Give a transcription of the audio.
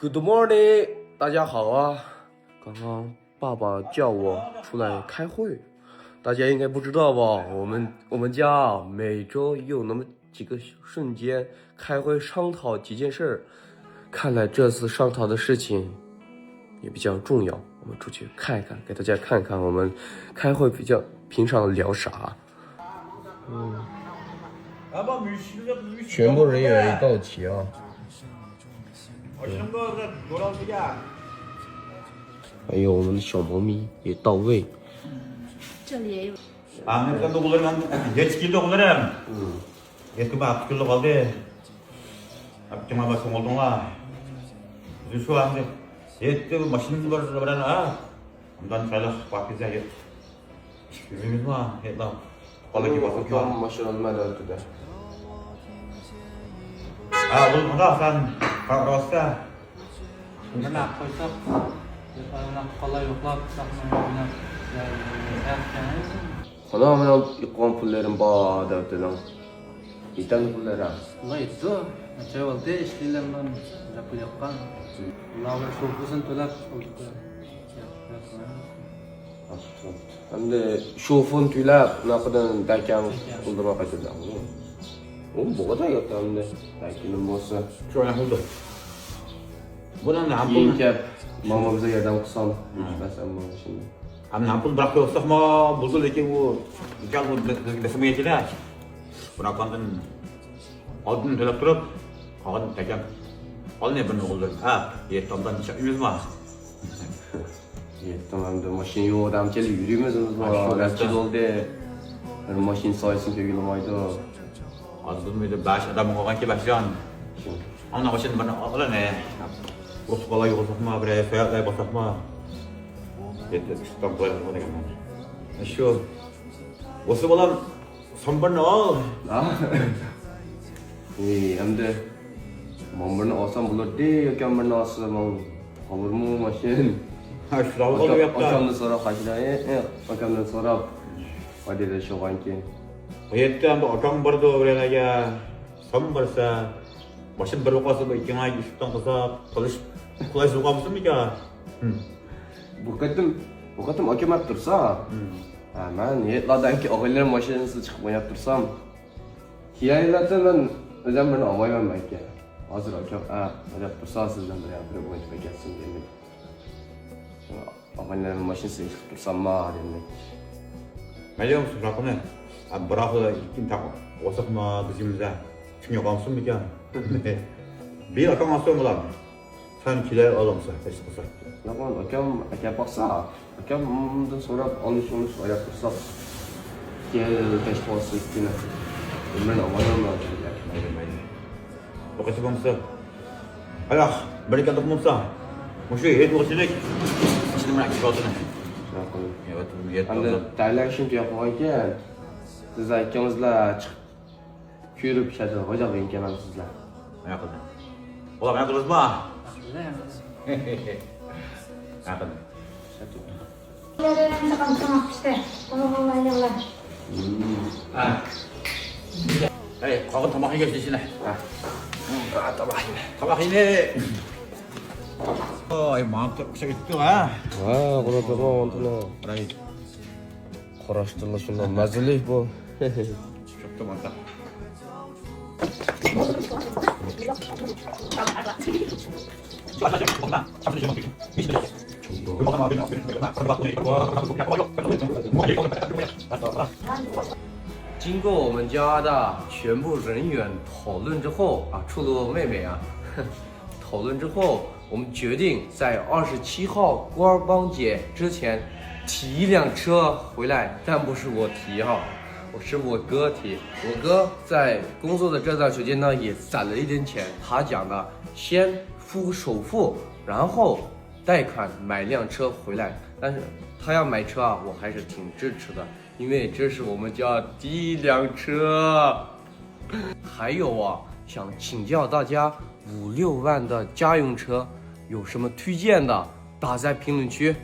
Good morning， 大家好啊！刚刚爸爸叫我出来开会，大家应该不知道吧？我们家每周有那么几个瞬间开会商讨几件事儿，看来这次商讨的事情也比较重要，我们出去看一看，给大家看看我们开会比较平常聊啥。全部人员到齐啊！还有我们的小猫咪也到位。这里也有。Ahmet'ten oğullarım, geç geldi oğullarım. Eski bak, küllü kaldı. Akçama basın oldun ha. Bizim şu anda, etti bu maşinin var ha. Ondan sayılır, bak bize et. Yüzümüz var, et lan. Kalı gibi basın var. Maşallah ötüde. Ha, oğlum da sen, kavrasta. Mına koysak, ona kolay yoklap sakmayı Ana hemen yıkılan pullerin bağda ötüden. İten pulleri ha. Layıttı. Şey oldu, işlilerden yapı yapan. Bunlar şofusunu tölep oldu. Hem de şofun tüylep ne kadar derken buldurma kaçırdı. Oğlum bu kadar yok hem de. Derkenin bosu. Şu an oldu. Bunun ne Yiyin yapalım? kep. Mama bize yerden kusan. Mesela bu şimdi. Am nampun berapa usah mau bulsul lagi bu. Jauh bu desemnya tidak. Pernah konten. Aldın telep durup. Kawan tekan. Al ne benar oldu? Ha, yetomdan yüz mah. Tamam da maşin yok adam çeli yürüyemiyorsunuz var. Lastik oldu. Yani maşin sayesinde köylümaydı. Aldın mıydı? Baş adam kawan ki başkan. Ana başın bana ala ne? Urus kolay olsak mı? Bre fiyat lay basak mı? Yeter, İstanbul'a koyalım ne kadar. Şu. Osu balam 선발나. Hem de mamırını alsam bulur değil, yok mamırını alsam olur mu maşin? Ha şu davul oluyor yaptı. Akamdan sonra kaçırayı, akamdan sonra hadi de şu anki. Yetti ama akam barda oraya ya. Sambarsa. Başın bir okası bu iki ay üstten kısa çalış kolay sokağı mısın mı ya? Bu katım akım yaptırsa. Ben yetlerden ki ağırların maşinesi çıkıp yaptırsam. Hiyayelerde ben özenlerini almayamam belki. Hazır akım, yaptırsa sizden de yaptırıp bu etme gelsin demek. Ağırların maşinesi çıkıp dursam ma demek. Ne diyor musun rakını? Abi bırakı kim takım? Osak mı bizimizde? Kim yok almışsın mı ya? Bir akam asıl mı lan? Sen kiler alımsa, teşekkür ederim. Ya lan akam baksa, akamdan sonra almış yaptırsa. Gel teşekkür ederim. Ben almayamam belki. Bakıcı komsa. Ayak, berikan untuk komsa. Mesti itu kesini. Kesini mana kita tu ni? Evet, evet. Hem de derler şimdi yaparken siz akamızla çıkıp kuyrup şeyde hocam imkanı sizler. Ayak ni. Olah ayak terus mah. Ayak ni. Hey, kau kan tambah lagi di sini. Tambah ini. Oh, mantap segitu ah. Vay, buna tamam antına. Baik. Koraştırla şundan mazilih bu. Çok da mantap.经过我们家的全部人员讨论之后啊，除了我妹妹啊，讨论之后，我们决定在27号官帮节之前提一辆车回来，但不是我提哈，是我哥提。我哥在工作的这段时间呢，也攒了一点钱，他讲的先付首付，然后贷款买辆车回来。但是他要买车啊，我还是挺支持的，因为这是我们家第一辆车。还有啊，想请教大家5、6万的家用车有什么推荐的？打在评论区。